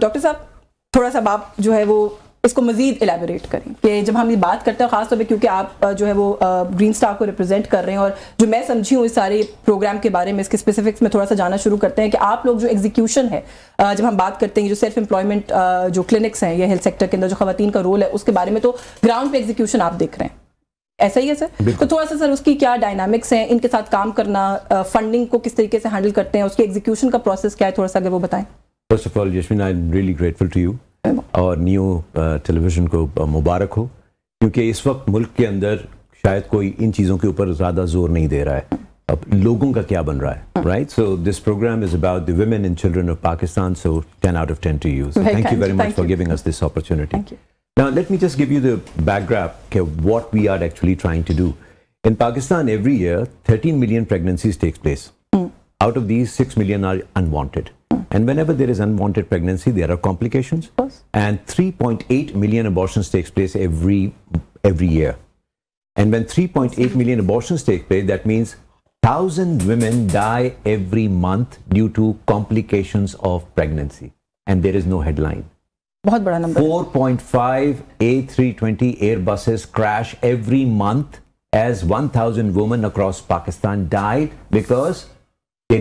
Doctor साहब थोड़ा सा आप जो है वो इसको मजीद एलैबोरेट करें कि जब हम ये बात करते हैं खासतौर पे क्योंकि आप जो है वो ग्रीन स्टार को रिप्रेजेंट कर रहे हैं और जो मैं समझी हूँ इस सारे प्रोग्राम के बारे में इसके स्पेसिफिक्स में थोड़ा सा जाना शुरू करते हैं कि आप लोग जो एग्जीक्यूशन है जब हम बात करते हैं जो सेल्फ एम्प्लॉयमेंट जो क्लिनिक्स हैं या हेल्थ सेक्टर के अंदर जो खवातीन का रोल है उसके बारे में तो ग्राउंड पे एग्जीक्यूशन आप देख रहे हैं, ऐसा ही है सर? तो थोड़ा सा सर उसकी क्या डायनामिक्स हैं, इनके साथ काम करना, फंडिंग को किस तरीके से हैंडल करते हैं, उसके एग्जीक्यूशन का प्रोसेस क्या है, थोड़ा सा अगर वो बताएं। First of all Jasmine, I am really grateful to you और न्यू टेलीविजन को मुबारक हो, क्योंकि इस वक्त मुल्क के अंदर शायद कोई इन चीज़ों के ऊपर ज़्यादा जोर नहीं दे रहा है। अब लोगों का क्या बन रहा है, right? So this programme is about the women and children of Pakistan, so 10 out of 10 to you. So thank you very much for giving us this opportunity. Thank you. Now let me just give you the background, okay, what we are actually trying to do. In Pakistan, every year 13 million pregnancies takes place. Out of these, 6 million are unwanted. And whenever there is unwanted pregnancy, there are complications. And 3.8 million abortions takes place every year. And when 3.8 million abortions take place, that means 1,000 women die every month due to complications of pregnancy. And there is no headline. बहुत बड़ा number. 4.5 A320 Airbuses crash every month as 1,000 women across Pakistan died because they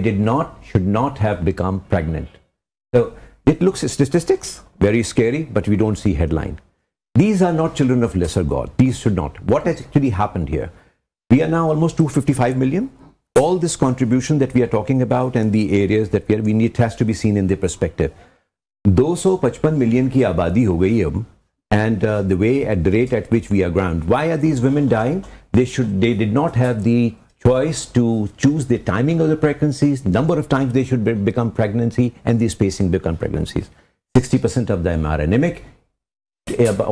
should not have become pregnant. So it looks at statistics, very scary, but we don't see headline. These are not children of lesser God. These should not. What has actually happened here? We are now almost 255 million. All this contribution that we are talking about and the areas that we need has to be seen in the perspective. 255 million की आबादी हो गई अब, and the rate at which we are ground. Why are these women dying? They did not have the choice to choose the timing of the pregnancies, number of times they should become pregnancy, and the spacing become pregnancies. 60% of them are anemic,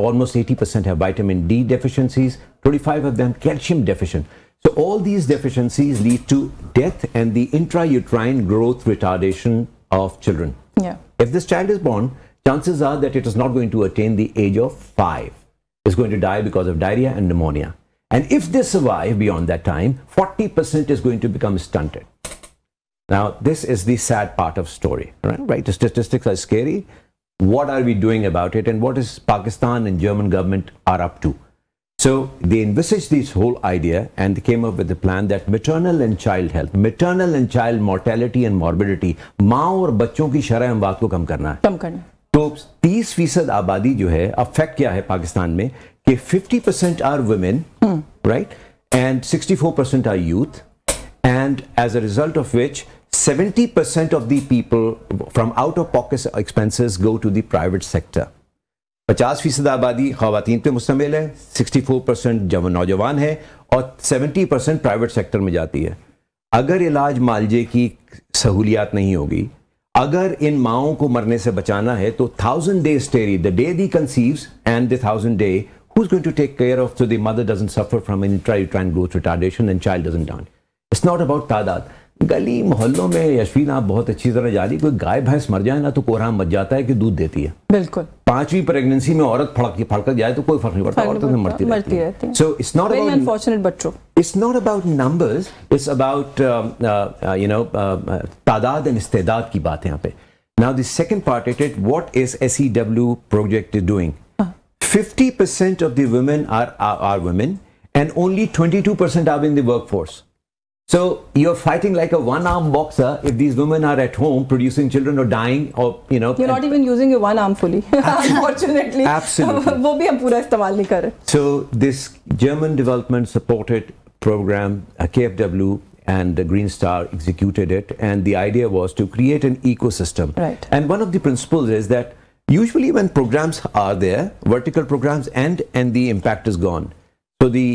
almost 80% have vitamin D deficiencies, 25% of them calcium deficient. So all these deficiencies lead to death and the intrauterine growth retardation of children. Yeah. If this child is born, chances are that it is not going to attain the age of 5. It's going to die because of diarrhea and pneumonia. And if they survive beyond that time, 40% is going to become stunted. Now, this is the sad part of story, right? The statistics are scary. What are we doing about it? And what is Pakistan and German government are up to? So they envisaged this whole idea and they came up with the plan that maternal and child health, maternal and child mortality and morbidity, माँ और बच्चों की शरह अमवात को कम करना है। कम करना। तो 30% आबादी जो है, अब फैक्ट क्या है पाकिस्तान में कि 50% are women, right? And 64% are youth. And as a result of which 70% of the people from out-of-pocket expenses go to the private sector. 50% आबादी ख़वातीन पे मुश्तमिल है, 64% नौजवान है और 70% प्राइवेट सेक्टर में जाती है। अगर इलाज मालजे की सहूलियात नहीं होगी, अगर इन माओं को मरने से बचाना है तो 1000 days steady, the day he conceives and the 1000 day, who's going to take care of so the mother doesn't suffer from intrauterine growth retardation and child doesn't die? It's not about तादाद। गली मोहल्लों में यशवीन आप बहुत अच्छी तरह जा रही, कोई गाय भैंस मर जाए ना तो कोहराम मच जाता है कि दूध देती है। बिल्कुल। 5वीं प्रेगनेंसी में औरत फड़क जाए तो कोई फर्क नहीं पड़ता, औरतें मरती रहती हैं। So it's not about unfortunate बच्चों। It's not about numbers. It's about तादाद and इस्तेदाद की बात है यहाँ पे। Now the second part of it, what is SEW project is doing? 50% of the women are women and only 22% are in the workforce. So you're fighting like a one-arm boxer if these women are at home producing children or dying or You're not even using your one arm fully. Unfortunately. Absolutely. वो भी हम पूरा इस्तेमाल नहीं कर रहे. So this German development supported program, KFW and the Green Star executed it, and the idea was to create an ecosystem. Right. And one of the principles is that usually when programs are there, vertical programs end and the impact is gone. So the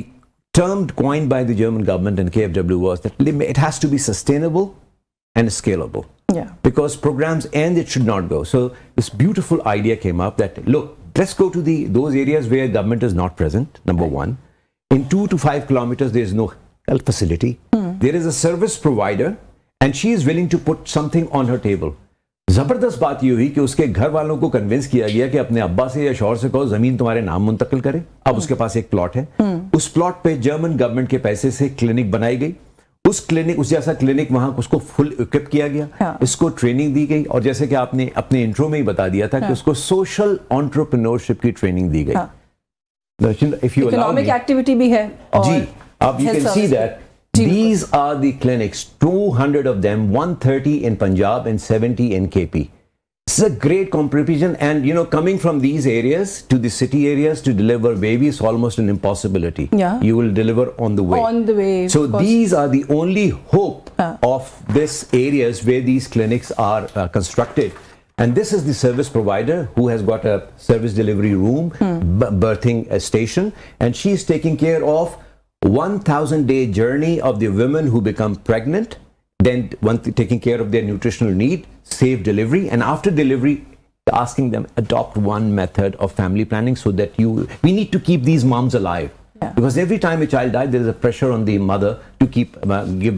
term coined by the German government and KFW was that it has to be sustainable and scalable. Yeah. Because programs end, it should not go. So this beautiful idea came up that, look, let's go to those areas where government is not present, number one. In 2 to 5 kilometers, there is no health facility. There is a service provider and she is willing to put something on her table. जबरदस्त बात ये हुई कि उसके घर वालों को convince किया गया कि अपने अब्बा से या शौहर से कहो जमीन तुम्हारे नाम मुंतकिल करे। अब उसके पास एक प्लॉट है, उस प्लॉट पे जर्मन गवर्नमेंट के पैसे से क्लिनिक बनाई गई, उस क्लिनिक, उस जैसा क्लिनिक वहां उसको फुल इक्विप किया गया, हाँ. इसको ट्रेनिंग दी गई, और जैसे कि आपने अपने इंट्रो में ही बता दिया था कि उसको सोशल एंटरप्रेन्योरशिप की ट्रेनिंग दी गई. If you allow me, economic activity भी है. जी, अब you can see that these are the clinics, 200 of them, 130 in Punjab and 70 in KP. It's a great competition, and you know, coming from these areas to the city areas to deliver babies is almost an impossibility. Yeah. You will deliver on the way. On the way. So these are the only hope of this areas where these clinics are constructed. And this is the service provider who has got a service delivery room, birthing station, and she is taking care of 1,000-day journey of the women who become pregnant, then taking care of their nutritional need, safe delivery, and after delivery asking them adopt one method of family planning, so that we need to keep these moms alive. Because every time a child dies, there is a pressure on the mother to give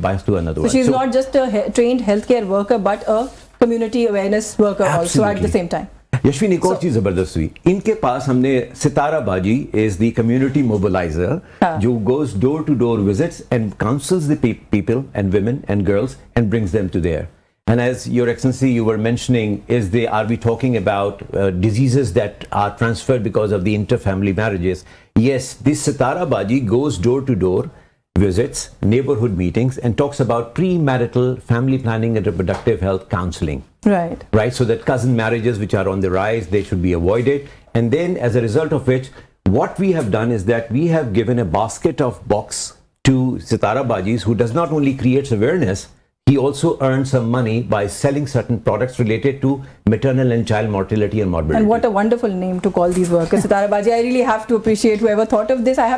birth to another one. So she's not just a trained healthcare worker, but a community awareness worker also at the same time. Yashwin, एक और चीज जबरदस्त हुई इनके पास. हमने Sitara Baji is the community mobiliser जो goes door to door visits and counsels the people and women and girls and brings them to there. And as Your Excellency, you were mentioning, are we talking about diseases that are transferred because of the inter-family marriages? Yes, this Sitara Baji goes door to door, visits, neighborhood meetings, and talks about premarital family planning and reproductive health counseling. Right. Right, so that cousin marriages which are on the rise, they should be avoided. And then as a result of which, what we have done is that we have given a basket of box to Sitara Bajis, who does not only creates awareness, he also earns some money by selling certain products related to maternal and child mortality and morbidity. And what a wonderful name to call these workers. Sitara Baji, I really have to appreciate whoever thought of this. I have